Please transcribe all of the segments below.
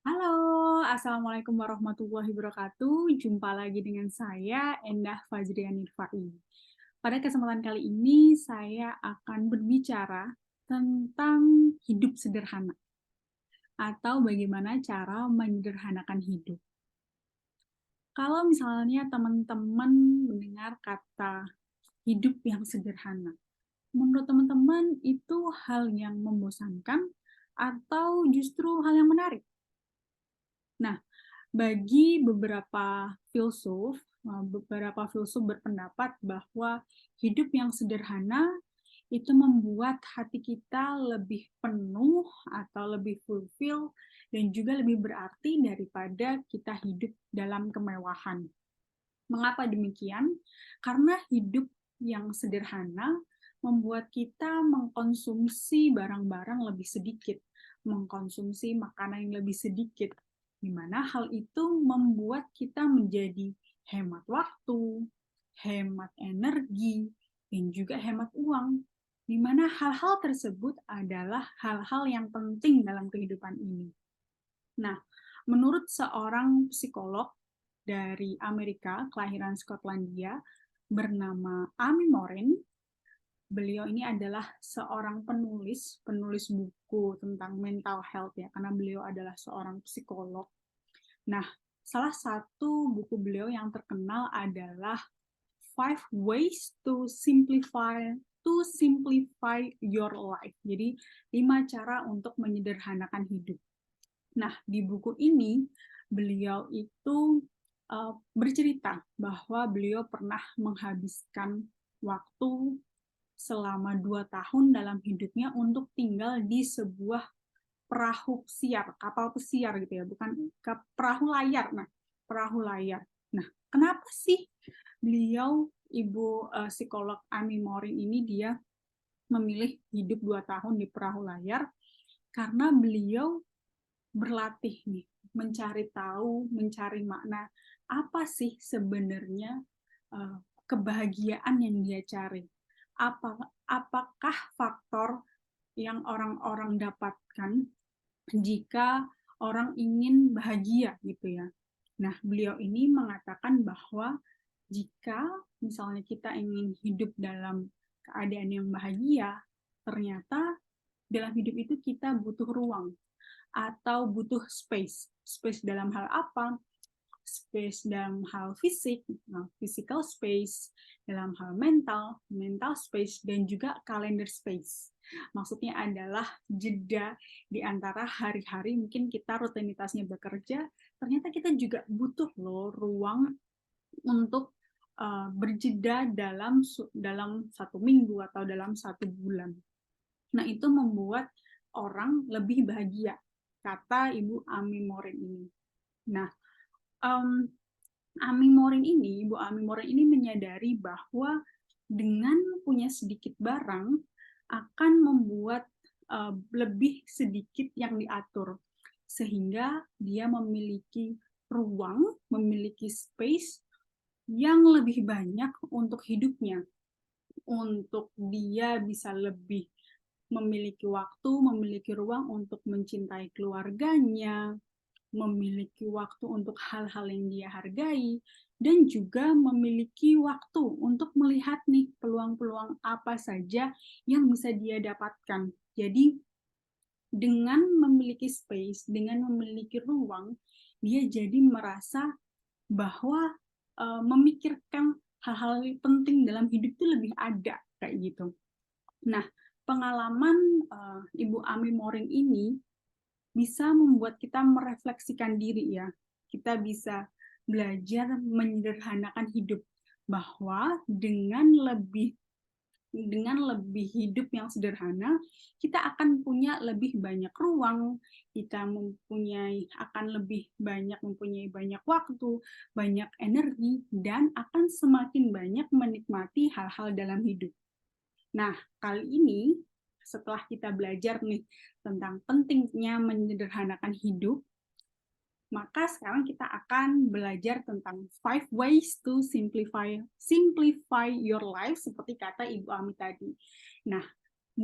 Halo, Assalamualaikum warahmatullahi wabarakatuh. Jumpa lagi dengan saya, Endah Fajriani Rifai. Pada kesempatan kali ini, saya akan berbicara tentang hidup sederhana, atau bagaimana cara menyederhanakan hidup. Kalau misalnya teman-teman mendengar kata hidup yang sederhana, menurut teman-teman itu hal yang membosankan atau justru hal yang menarik? Nah, bagi beberapa filsuf berpendapat bahwa hidup yang sederhana itu membuat hati kita lebih penuh atau lebih fulfill dan juga lebih berarti daripada kita hidup dalam kemewahan. Mengapa demikian? Karena hidup yang sederhana membuat kita mengkonsumsi barang-barang lebih sedikit, mengkonsumsi makanan yang lebih sedikit, di mana hal itu membuat kita menjadi hemat waktu, hemat energi, dan juga hemat uang, di mana hal-hal tersebut adalah hal-hal yang penting dalam kehidupan ini. Nah, menurut seorang psikolog dari Amerika, kelahiran Skotlandia, bernama Amy Morin, beliau ini adalah seorang penulis buku tentang mental health ya, karena beliau adalah seorang psikolog. Nah, salah satu buku beliau yang terkenal adalah Five Ways to Simplify Your Life. Jadi, 5 cara untuk menyederhanakan hidup. Nah, di buku ini beliau itu bercerita bahwa beliau pernah menghabiskan waktu selama 2 tahun dalam hidupnya untuk tinggal di sebuah perahu pesiar, kapal pesiar gitu ya, bukan perahu layar. Nah, perahu layar. Nah, kenapa sih beliau Ibu psikolog Amy Morin ini dia memilih hidup 2 tahun di perahu layar? Karena beliau berlatih nih, mencari tahu, mencari makna apa sih sebenarnya uh, kebahagiaan yang dia cari. Apakah faktor yang orang-orang dapatkan jika orang ingin bahagia gitu ya. Nah, beliau ini mengatakan bahwa jika misalnya kita ingin hidup dalam keadaan yang bahagia, ternyata dalam hidup itu kita butuh ruang atau butuh space. Space dalam hal apa? Space dalam hal fisik, physical space, dalam hal mental space, dan juga calendar space. Maksudnya adalah jeda di antara hari-hari mungkin kita rutinitasnya bekerja, ternyata kita juga butuh loh ruang untuk berjeda dalam 1 minggu atau dalam 1 bulan. Nah, itu membuat orang lebih bahagia, kata Ibu Amy Morin ini. Nah, um, Ibu Amy Morin ini menyadari bahwa dengan punya sedikit barang akan membuat lebih sedikit yang diatur, sehingga dia memiliki ruang, memiliki space yang lebih banyak untuk hidupnya, untuk dia bisa lebih memiliki waktu, memiliki ruang untuk mencintai keluarganya, memiliki waktu untuk hal-hal yang dia hargai, dan juga memiliki waktu untuk melihat nih peluang-peluang apa saja yang bisa dia dapatkan. Jadi dengan memiliki space, dengan memiliki ruang, dia jadi merasa bahwa memikirkan hal-hal penting dalam hidup itu lebih ada kayak gitu. Nah, pengalaman Ibu Ami Moring ini bisa membuat kita merefleksikan diri ya. Kita bisa belajar menyederhanakan hidup bahwa dengan lebih hidup yang sederhana, kita akan punya lebih banyak ruang, kita mempunyai banyak waktu, banyak energi, dan akan semakin banyak menikmati hal-hal dalam hidup. Nah, kali ini setelah kita belajar nih tentang pentingnya menyederhanakan hidup, maka sekarang kita akan belajar tentang 5 ways to simplify your life seperti kata Ibu Ami tadi. Nah,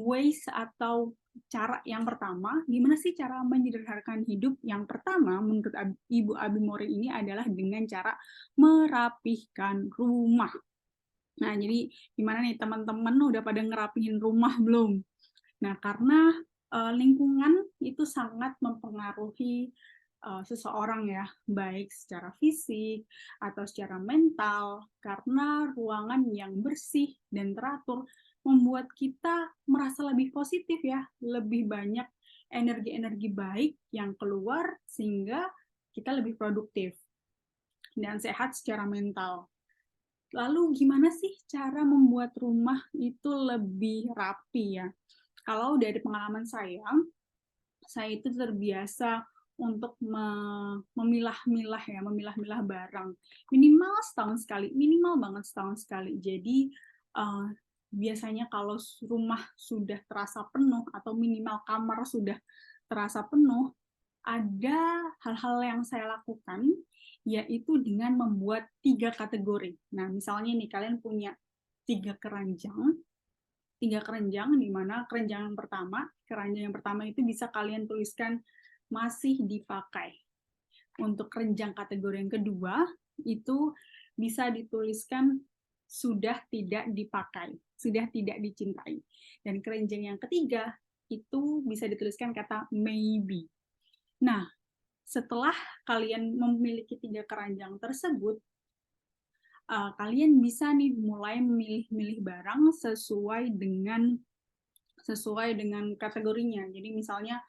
ways atau cara yang pertama, gimana sih cara menyederhanakan hidup? Yang pertama, menurut Ibu Abimori ini adalah dengan cara merapihkan rumah. Nah, jadi gimana nih teman-teman udah pada ngerapihin rumah belum? Nah, karena lingkungan itu sangat mempengaruhi seseorang ya, baik secara fisik atau secara mental, karena ruangan yang bersih dan teratur membuat kita merasa lebih positif ya, lebih banyak energi-energi baik yang keluar sehingga kita lebih produktif dan sehat secara mental. Lalu gimana sih cara membuat rumah itu lebih rapi ya? Kalau dari pengalaman saya itu terbiasa untuk memilah-milah ya, memilah-milah barang. Minimal setahun sekali, minimal banget setahun sekali. Jadi biasanya kalau rumah sudah terasa penuh atau minimal kamar sudah terasa penuh, ada hal-hal yang saya lakukan yaitu dengan membuat 3 kategori. Nah, misalnya nih kalian punya 3 keranjang, di mana keranjang yang pertama itu bisa kalian tuliskan masih dipakai. Untuk keranjang kategori yang kedua itu bisa dituliskan sudah tidak dipakai, sudah tidak dicintai. Dan keranjang yang ketiga itu bisa dituliskan kata maybe. Nah, setelah kalian memiliki 3 keranjang tersebut, kalian bisa nih mulai memilih-milih barang sesuai dengan kategorinya. Jadi misalnya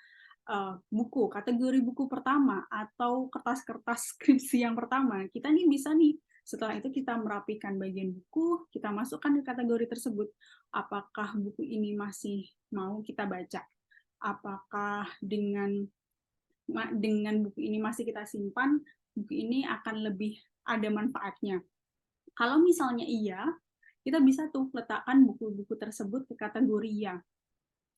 buku, kategori buku pertama atau kertas-kertas skripsi yang pertama, kita nih bisa nih setelah itu kita merapikan bagian buku, kita masukkan ke kategori tersebut. Apakah buku ini masih mau kita baca? Apakah dengan buku ini masih kita simpan, buku ini akan lebih ada manfaatnya. Kalau misalnya iya, kita bisa tuh letakkan buku-buku tersebut ke kategori ya.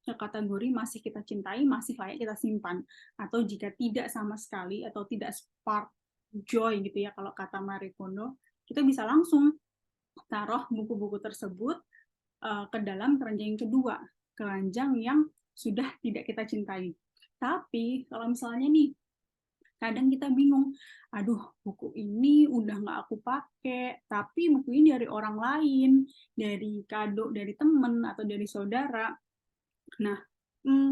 Ke kategori masih kita cintai, masih layak kita simpan. Atau jika tidak sama sekali, atau tidak spark joy gitu ya, kalau kata Marie Kondo, kita bisa langsung taruh buku-buku tersebut ke dalam keranjang yang kedua, keranjang yang sudah tidak kita cintai. Tapi kalau misalnya nih, kadang kita bingung, aduh buku ini udah nggak aku pakai, tapi buku ini dari orang lain, dari kado dari teman atau dari saudara. Nah,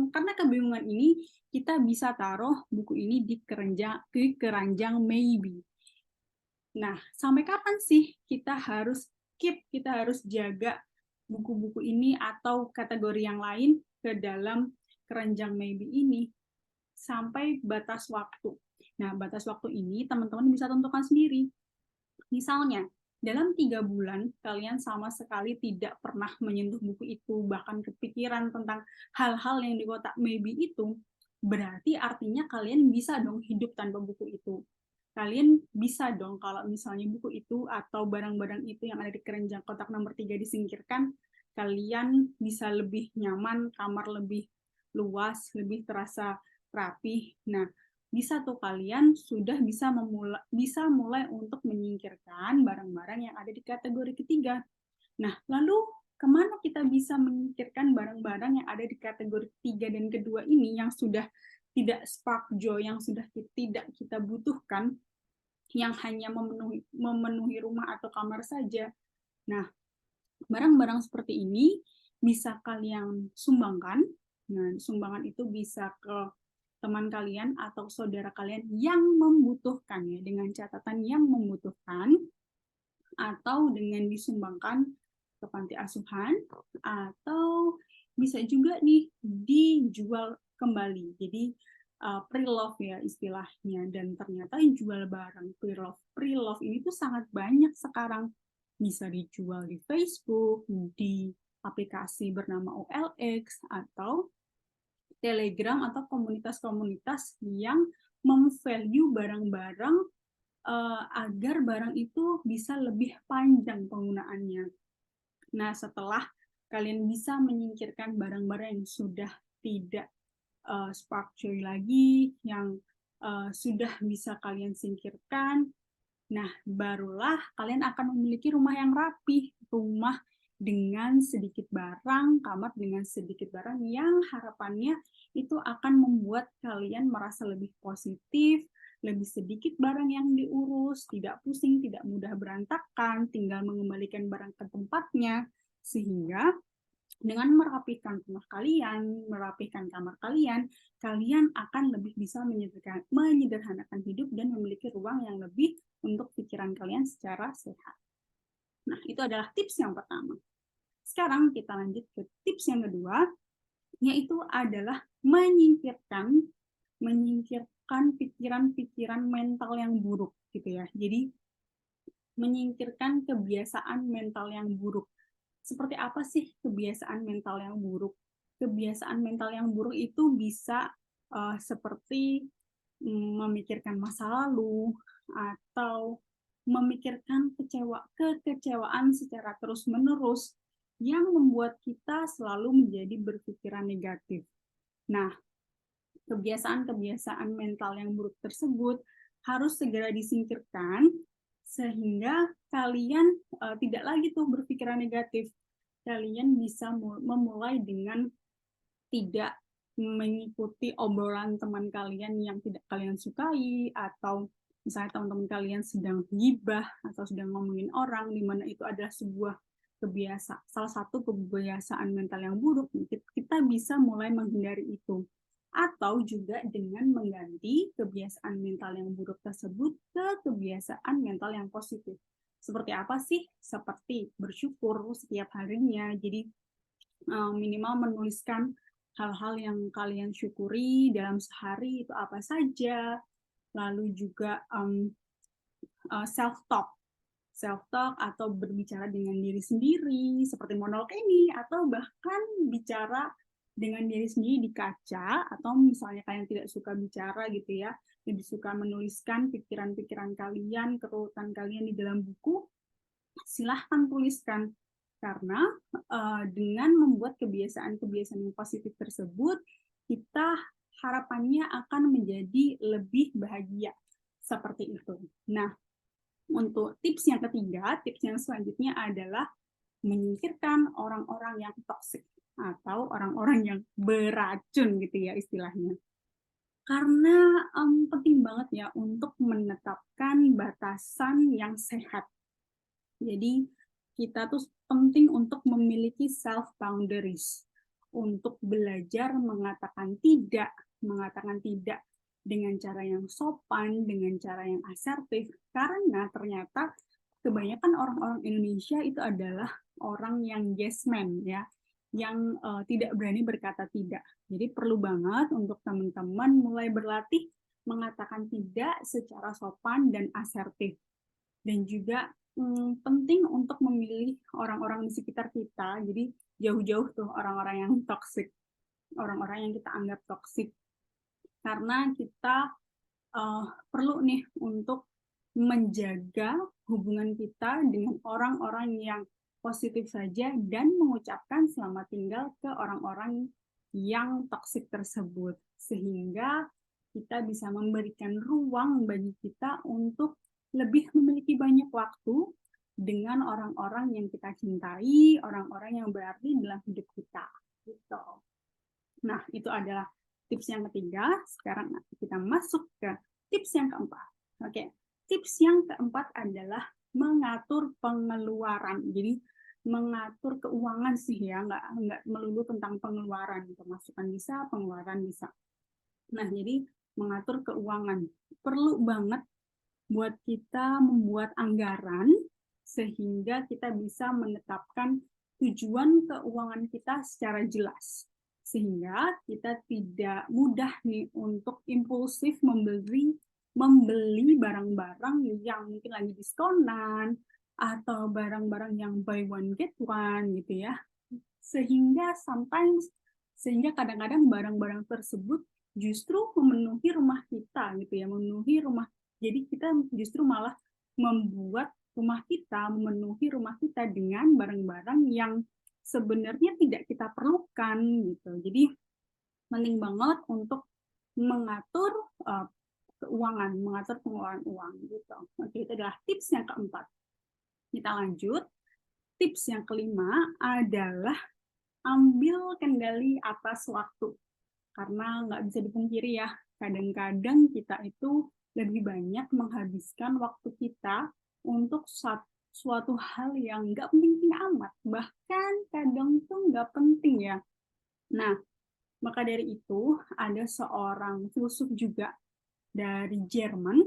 karena kebingungan ini, kita bisa taruh buku ini di keranjang maybe. Nah, sampai kapan sih kita harus jaga buku-buku ini atau kategori yang lain ke dalam keranjang maybe ini? Sampai batas waktu. Nah, batas waktu ini teman-teman bisa tentukan sendiri. Misalnya, dalam 3 bulan, kalian sama sekali tidak pernah menyentuh buku itu, bahkan kepikiran tentang hal-hal yang di kotak maybe itu, berarti artinya kalian bisa dong hidup tanpa buku itu. Kalian bisa dong kalau misalnya buku itu atau barang-barang itu yang ada di keranjang kotak nomor 3 disingkirkan, kalian bisa lebih nyaman, kamar lebih luas, lebih terasa rapih. Nah, bisa tuh kalian sudah bisa mulai untuk menyingkirkan barang-barang yang ada di kategori ketiga. Nah, lalu kemana kita bisa menyingkirkan barang-barang yang ada di kategori ketiga dan kedua ini yang sudah tidak spark joy, yang sudah tidak kita butuhkan, yang hanya memenuhi rumah atau kamar saja. Nah, barang-barang seperti ini bisa kalian sumbangkan. Nah, sumbangan itu bisa ke teman kalian atau saudara kalian yang membutuhkan ya, dengan catatan yang membutuhkan, atau dengan disumbangkan ke panti asuhan, atau bisa juga nih dijual kembali. Jadi pre-love ya istilahnya, dan ternyata jual barang pre-love ini tuh sangat banyak sekarang, bisa dijual di Facebook, di aplikasi bernama OLX, atau Telegram, atau komunitas-komunitas yang memvalue barang-barang agar barang itu bisa lebih panjang penggunaannya. Nah, setelah kalian bisa menyingkirkan barang-barang yang sudah tidak spark joy lagi, yang sudah bisa kalian singkirkan, nah barulah kalian akan memiliki rumah yang rapi, rumah dengan sedikit barang, kamar dengan sedikit barang yang harapannya itu akan membuat kalian merasa lebih positif, lebih sedikit barang yang diurus, tidak pusing, tidak mudah berantakan, tinggal mengembalikan barang ke tempatnya, sehingga dengan merapikan rumah kalian, merapikan kamar kalian, kalian akan lebih bisa menyederhanakan hidup dan memiliki ruang yang lebih untuk pikiran kalian secara sehat. Nah, itu adalah tips yang pertama. Sekarang kita lanjut ke tips yang kedua, yaitu adalah menyingkirkan pikiran-pikiran mental yang buruk gitu ya. Jadi menyingkirkan kebiasaan mental yang buruk. Seperti apa sih kebiasaan mental yang buruk? Kebiasaan mental yang buruk itu bisa seperti memikirkan masa lalu atau memikirkan kekecewaan secara terus-menerus yang membuat kita selalu menjadi berpikiran negatif. Nah, kebiasaan-kebiasaan mental yang buruk tersebut harus segera disingkirkan sehingga kalian tidak lagi tuh berpikiran negatif. Kalian bisa memulai dengan tidak mengikuti obrolan teman kalian yang tidak kalian sukai, atau misalnya teman-teman kalian sedang gibah atau sedang ngomongin orang, di mana itu adalah salah satu kebiasaan mental yang buruk, kita bisa mulai menghindari itu. Atau juga dengan mengganti kebiasaan mental yang buruk tersebut ke kebiasaan mental yang positif. Seperti apa sih? Seperti bersyukur setiap harinya. Jadi minimal menuliskan hal-hal yang kalian syukuri dalam sehari itu apa saja. Lalu juga self-talk atau berbicara dengan diri sendiri seperti monolog ini, atau bahkan bicara dengan diri sendiri di kaca, atau misalnya kalian tidak suka bicara gitu ya, lebih suka menuliskan pikiran-pikiran kalian, kerutan kalian di dalam buku, silahkan tuliskan. Karena dengan membuat kebiasaan-kebiasaan yang positif tersebut, kita harapannya akan menjadi lebih bahagia seperti itu. Nah, untuk tips yang ketiga, tips yang selanjutnya adalah menyingkirkan orang-orang yang toksik atau orang-orang yang beracun gitu ya istilahnya. Karena penting banget ya untuk menetapkan batasan yang sehat. Jadi kita tuh penting untuk memiliki self boundaries, untuk belajar mengatakan tidak dengan cara yang sopan, dengan cara yang asertif, karena ternyata kebanyakan orang-orang Indonesia itu adalah orang yang yes man ya, yang tidak berani berkata tidak. Jadi perlu banget untuk teman-teman mulai berlatih mengatakan tidak secara sopan dan asertif. Dan juga penting untuk memilih orang-orang di sekitar kita. Jadi jauh-jauh tuh orang-orang yang toksik, orang-orang yang kita anggap toksik. Karena kita perlu nih untuk menjaga hubungan kita dengan orang-orang yang positif saja dan mengucapkan selamat tinggal ke orang-orang yang toksik tersebut, sehingga kita bisa memberikan ruang bagi kita untuk lebih memiliki banyak waktu dengan orang-orang yang kita cintai, orang-orang yang berarti dalam hidup kita. Gitu. Nah, itu adalah tips yang ketiga. Sekarang kita masuk ke tips yang keempat. Oke, tips yang keempat adalah mengatur pengeluaran. Jadi mengatur keuangan sih ya, nggak melulu tentang pengeluaran. Pemasukan bisa, pengeluaran bisa. Nah, jadi mengatur keuangan. Perlu banget buat kita membuat anggaran sehingga kita bisa menetapkan tujuan keuangan kita secara jelas. Sehingga kita tidak mudah nih untuk impulsif membeli barang-barang yang mungkin lagi diskonan atau barang-barang yang buy one get one gitu ya. Sehingga kadang-kadang barang-barang tersebut justru memenuhi rumah kita gitu ya, jadi kita justru malah memenuhi rumah kita dengan barang-barang yang sebenarnya tidak kita perlukan gitu. Jadi penting banget untuk mengatur mengatur pengeluaran uang gitu. Oke, itu adalah tips yang keempat. Kita lanjut. tips yang kelima adalah ambil kendali atas waktu. Karena nggak bisa dipungkiri ya, kadang-kadang kita itu lebih banyak menghabiskan waktu kita untuk suatu hal yang nggak penting-penting amat. Bahkan kadang tuh nggak penting ya. Nah, maka dari itu ada seorang filsuf juga dari Jerman,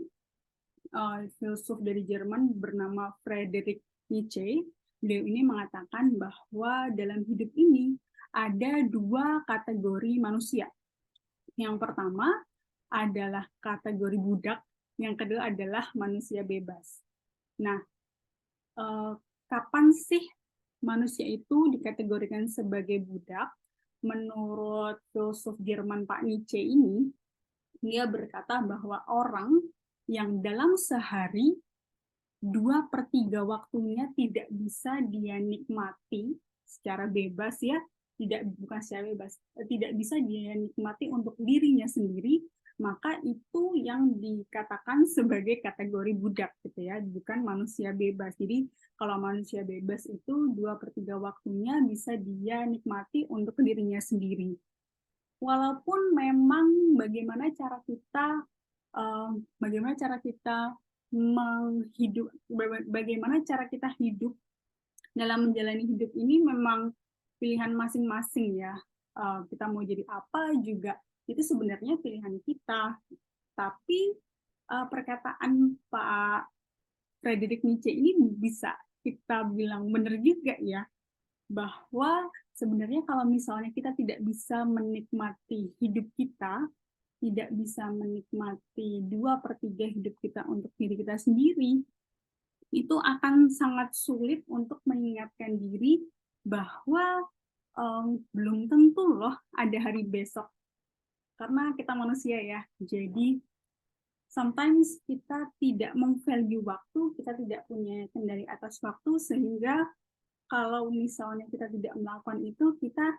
filsuf dari Jerman bernama Friedrich Nietzsche. Beliau ini mengatakan bahwa dalam hidup ini ada dua kategori manusia. Yang pertama adalah kategori budak, yang kedua adalah manusia bebas. Nah, kapan sih manusia itu dikategorikan sebagai budak? Menurut filsuf Jerman Pak Nietzsche ini, dia berkata bahwa orang yang dalam sehari 2/3 waktunya tidak bisa dia nikmati secara bebas ya, bukan secara bebas, tidak bisa dia nikmati untuk dirinya sendiri, maka itu yang dikatakan sebagai kategori budak gitu ya, bukan manusia bebas. Jadi kalau manusia bebas itu 2/3 waktunya bisa dia nikmati untuk dirinya sendiri. Walaupun memang bagaimana cara kita bagaimana cara kita hidup dalam menjalani hidup ini memang pilihan masing-masing ya. Kita mau jadi apa juga itu sebenarnya pilihan kita. Tapi perkataan Pak Friedrich Nietzsche ini bisa kita bilang benar juga ya, bahwa sebenarnya kalau misalnya kita tidak bisa menikmati hidup kita, tidak bisa menikmati 2/3 hidup kita untuk diri kita sendiri, itu akan sangat sulit untuk mengingatkan diri bahwa belum tentu loh ada hari besok. Karena kita manusia ya, jadi sometimes kita tidak meng-value waktu, kita tidak punya kendali atas waktu, sehingga kalau misalnya kita tidak melakukan itu, kita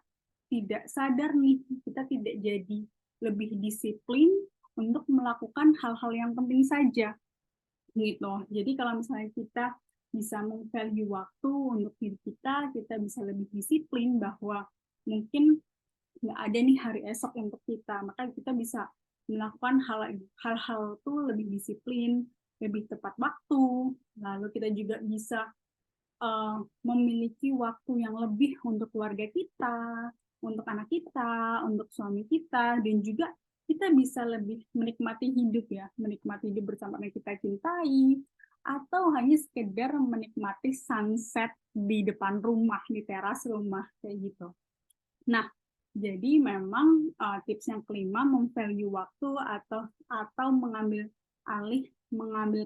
tidak sadar nih, kita tidak jadi lebih disiplin untuk melakukan hal-hal yang penting saja. Gitu. Jadi kalau misalnya kita bisa meng-value waktu untuk diri kita bisa lebih disiplin bahwa mungkin nggak ada nih hari esok untuk kita, maka kita bisa melakukan hal-hal itu lebih disiplin, lebih tepat waktu, lalu kita juga bisa memiliki waktu yang lebih untuk keluarga kita, untuk anak kita, untuk suami kita, dan juga kita bisa lebih menikmati hidup ya, menikmati hidup bersama yang kita cintai, atau hanya sekedar menikmati sunset di depan rumah, di teras rumah, kayak gitu. Nah, jadi memang tips yang kelima, memvalue waktu atau mengambil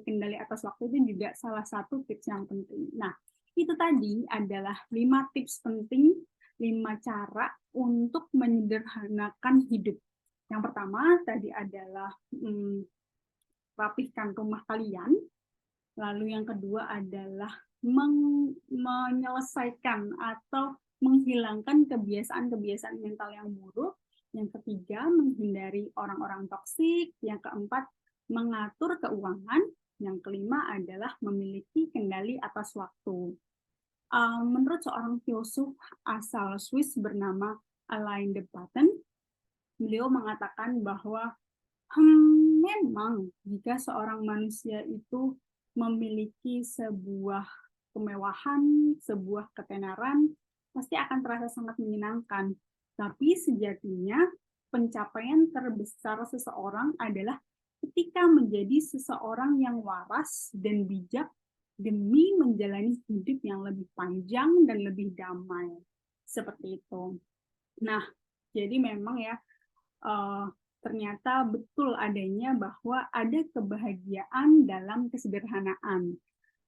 kendali atas waktu itu juga salah satu tips yang penting. Nah, itu tadi adalah 5 tips penting, 5 cara untuk menyederhanakan hidup. Yang pertama tadi adalah rapihkan rumah kalian. Lalu yang kedua adalah menyelesaikan atau menghilangkan kebiasaan-kebiasaan mental yang buruk. Yang ketiga, menghindari orang-orang toksik. Yang keempat, mengatur keuangan. Yang kelima adalah memiliki kendali atas waktu. Menurut seorang filsuf asal Swiss bernama Alain de Botton, beliau mengatakan bahwa memang jika seorang manusia itu memiliki sebuah kemewahan, sebuah ketenaran, pasti akan terasa sangat menyenangkan. Tapi sejatinya pencapaian terbesar seseorang adalah ketika menjadi seseorang yang waras dan bijak demi menjalani hidup yang lebih panjang dan lebih damai. Seperti itu. Nah, jadi memang ya, ternyata betul adanya bahwa ada kebahagiaan dalam kesederhanaan.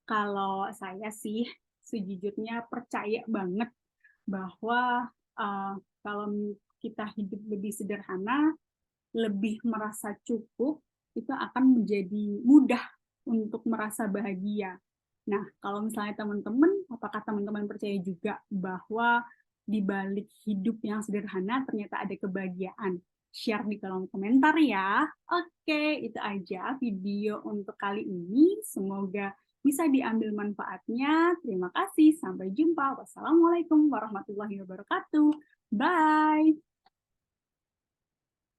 Kalau saya sih sejujurnya percaya banget bahwa kalau kita hidup lebih sederhana, lebih merasa cukup, itu akan menjadi mudah untuk merasa bahagia. Nah, kalau misalnya teman-teman, apakah teman-teman percaya juga bahwa di balik hidup yang sederhana ternyata ada kebahagiaan? Share di kolom komentar ya. Oke, itu aja video untuk kali ini. Semoga bisa diambil manfaatnya. Terima kasih, sampai jumpa. Wassalamualaikum warahmatullahi wabarakatuh. Bye.